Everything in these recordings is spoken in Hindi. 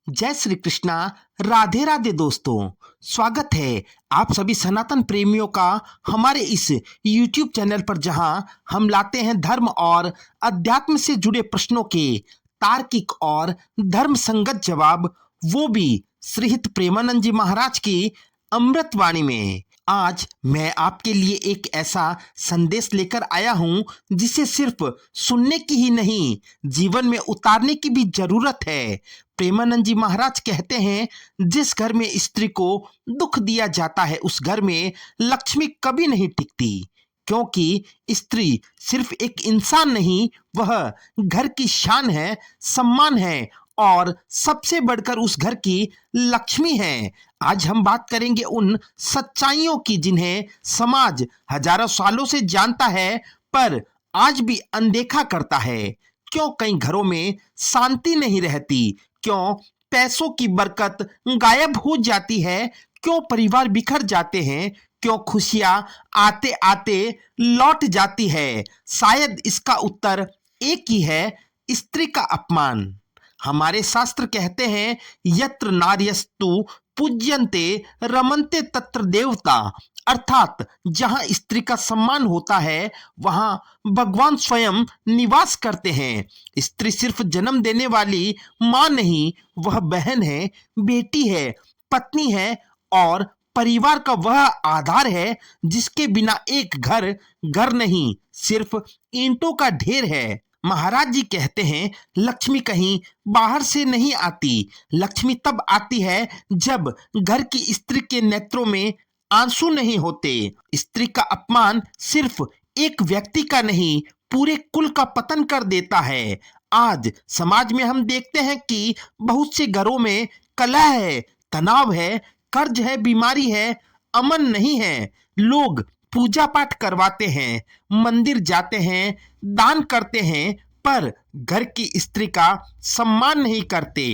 जय श्री कृष्णा। राधे राधे दोस्तों, स्वागत है आप सभी सनातन प्रेमियों का हमारे इस YouTube चैनल पर, जहां हम लाते हैं धर्म और अध्यात्म से जुड़े प्रश्नों के तार्किक और धर्म संगत जवाब, वो भी श्रीहित प्रेमानंद जी महाराज की अमृत वाणी में। आज मैं आपके लिए एक ऐसा संदेश लेकर आया हूं जिसे सिर्फ सुनने की ही नहीं, जीवन में उतारने की भी जरूरत है। प्रेमानंद जी महाराज कहते हैं, जिस घर में स्त्री को दुख दिया जाता है उस घर में लक्ष्मी कभी नहीं टिकती, क्योंकि स्त्री सिर्फ एक इंसान नहीं, वह घर की शान है, सम्मान है और सबसे बढ़कर उस घर की लक्ष्मी है। आज हम बात करेंगे उन सच्चाइयों की जिन्हें समाज हजारों सालों से जानता है पर आज भी अनदेखा करता है। क्यों कई घरों में शांति नहीं रहती, क्यों पैसों की बरकत गायब हो जाती है, क्यों परिवार बिखर जाते हैं, क्यों खुशियां आते आते लौट जाती है। शायद इसका उत्तर एक ही है, स्त्री का अपमान। हमारे शास्त्र कहते हैं, यत्र नार्यस्तु पूज्यन्ते रमन्ते तत्र देवता, अर्थात जहां स्त्री का सम्मान होता है वहां भगवान स्वयं निवास करते हैं। स्त्री सिर्फ जन्म देने वाली मां नहीं, वह बहन है, बेटी है, पत्नी है और परिवार का वह आधार है जिसके बिना एक घर घर नहीं, सिर्फ ईंटों का ढेर है। महाराज जी कहते हैं, लक्ष्मी कहीं बाहर से नहीं आती, लक्ष्मी तब आती है जब घर की स्त्री के नेत्रों में आंसू नहीं होते। स्त्री का अपमान सिर्फ एक व्यक्ति का नहीं, पूरे कुल का पतन कर देता है। आज समाज में हम देखते हैं कि बहुत से घरों में कलह है, तनाव है, कर्ज है, बीमारी है, अमन नहीं है। लोग पूजा पाठ करवाते हैं, मंदिर जाते हैं, दान करते हैं, पर घर की स्त्री का सम्मान नहीं करते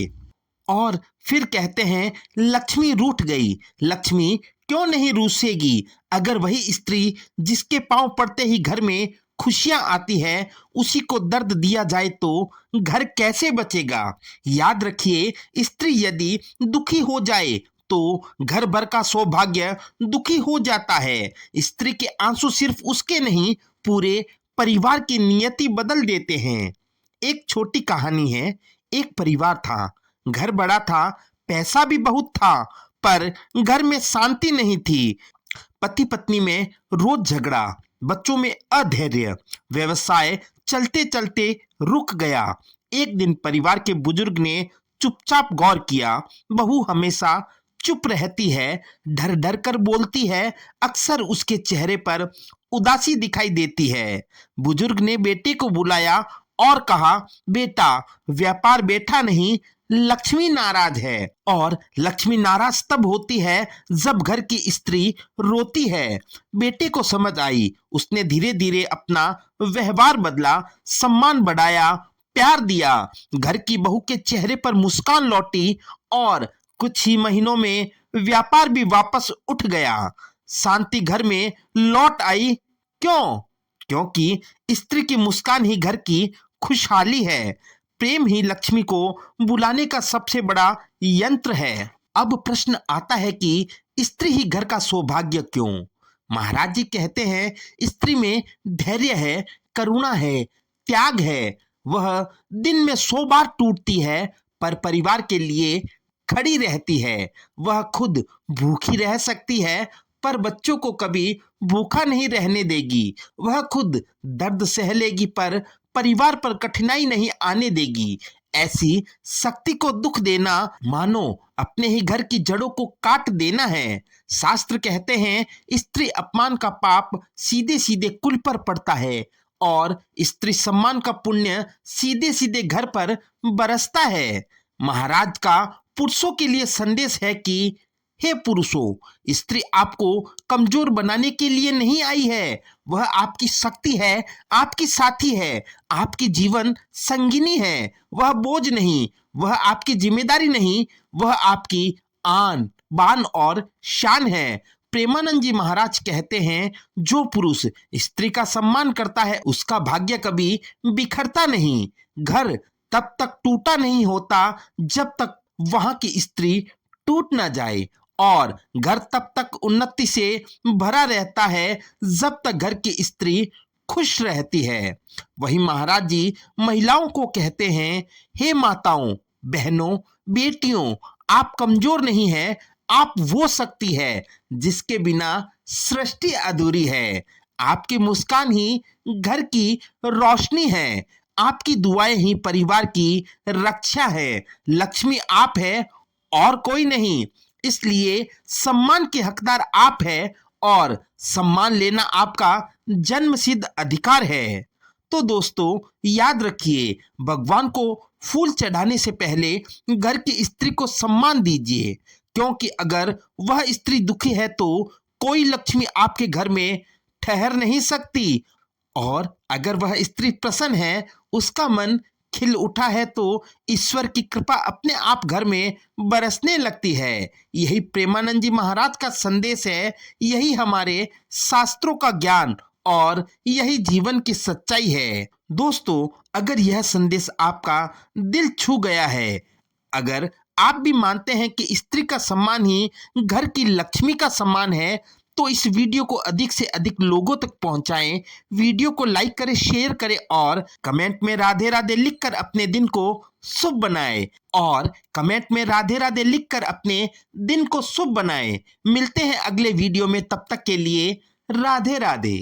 और फिर कहते हैं लक्ष्मी रूठ गई। लक्ष्मी क्यों नहीं रूठेगी? अगर वही स्त्री जिसके पांव पड़ते ही घर में खुशियां आती है, उसी को दर्द दिया जाए तो घर कैसे बचेगा? याद रखिए, स्त्री यदि दुखी हो जाए तो घर भर का सौभाग्य दुखी हो जाता है। स्त्री के आंसू सिर्फ उसके नहीं, पूरे परिवार की नियति बदल देते हैं। एक छोटी कहानी है। एक परिवार था, घर बड़ा था, पैसा भी बहुत था, पर घर में शांति नहीं थी। पति पत्नी में रोज झगड़ा, बच्चों में अधैर्य, व्यवसाय चलते चलते रुक गया। एक दिन परिवार के बुजुर्ग ने चुपचाप गौर किया, बहू हमेशा चुप रहती है, डर डर कर बोलती है, अक्सर उसके चेहरे पर उदासी दिखाई देती है। बुजुर्ग ने बेटे को बुलाया और कहा, बेटा, व्यापार बैठा नहीं, लक्ष्मी नाराज है। और लक्ष्मी नाराज तब होती है जब घर की स्त्री रोती है। बेटे को समझ आई, उसने धीरे धीरे अपना व्यवहार बदला, सम्मान बढ़ाया, प्यार दिया। घर की बहू के चेहरे पर मुस्कान लौटी और कुछ ही महीनों में व्यापार भी वापस उठ गया। शांति घर में लौट आई। क्यों? क्योंकि स्त्री की मुस्कान ही घर की खुशहाली है। प्रेम ही लक्ष्मी को बुलाने का सबसे बड़ा यंत्र है। अब प्रश्न आता है कि स्त्री ही घर का सौभाग्य क्यों? महाराज जी कहते हैं, स्त्री में धैर्य है, करुणा है, त्याग है। वह दिन में 100 बार टूटती है पर परिवार के लिए खड़ी रहती है। वह खुद भूखी रह सकती है पर बच्चों को कभी भूखा नहीं रहने देगी। वह खुद दर्द सह लेगी पर परिवार पर कठिनाई नहीं आने देगी। ऐसी शक्ति को दुख देना मानो अपने ही घर की जड़ों को काट देना है। शास्त्र कहते हैं, स्त्री अपमान का पाप सीधे सीधे कुल पर पड़ता है और स्त्री सम्मान का पुण्य सीधे सीधे घर पर बरसता है। महाराज का पुरुषों के लिए संदेश है कि हे पुरुषों, स्त्री आपको कमजोर बनाने के लिए नहीं आई है, वह आपकी शक्ति है, आपकी साथी है, आपकी जीवन संगिनी है। वह बोझ नहीं, वह आपकी जिम्मेदारी नहीं, वह आपकी आन बान और शान है। प्रेमानंद जी महाराज कहते हैं, जो पुरुष स्त्री का सम्मान करता है उसका भाग्य कभी बिखरता नहीं। घर तब तक टूटा नहीं होता जब तक वहां की स्त्री टूट ना जाए और घर तब तक उन्नति से भरा रहता है जब तक घर की स्त्री खुश रहती है। वही महाराज जी महिलाओं को कहते हैं, हे माताओं, बहनों, बेटियों, आप कमजोर नहीं है, आप वो शक्ति है जिसके बिना सृष्टि अधूरी है। आपकी मुस्कान ही घर की रोशनी है, आपकी दुआएं ही परिवार की रक्षा है। लक्ष्मी आप है और कोई नहीं, इसलिए सम्मान के हकदार आप है और सम्मान लेना आपका जन्मसिद्ध अधिकार है। तो दोस्तों याद रखिए, भगवान को फूल चढ़ाने से पहले घर की स्त्री को सम्मान दीजिए, क्योंकि अगर वह स्त्री दुखी है तो कोई लक्ष्मी आपके घर में ठहर नहीं सकती, और अगर वह स्त्री प्रसन्न है, उसका मन खिल उठा है, तो ईश्वर की कृपा अपने आप घर में बरसने लगती है। यही प्रेमानंद जी महाराज का संदेश है, यही हमारे शास्त्रों का ज्ञान और यही जीवन की सच्चाई है। दोस्तों अगर यह संदेश आपका दिल छू गया है, अगर आप भी मानते हैं कि स्त्री का सम्मान ही घर की लक्ष्मी का सम्मान है, तो इस वीडियो को अधिक से अधिक लोगों तक पहुंचाएं। वीडियो को लाइक करें, शेयर करें और कमेंट में राधे राधे लिखकर अपने दिन को शुभ बनाएं। और कमेंट में राधे राधे लिखकर अपने दिन को शुभ बनाएं। मिलते हैं अगले वीडियो में, तब तक के लिए राधे राधे।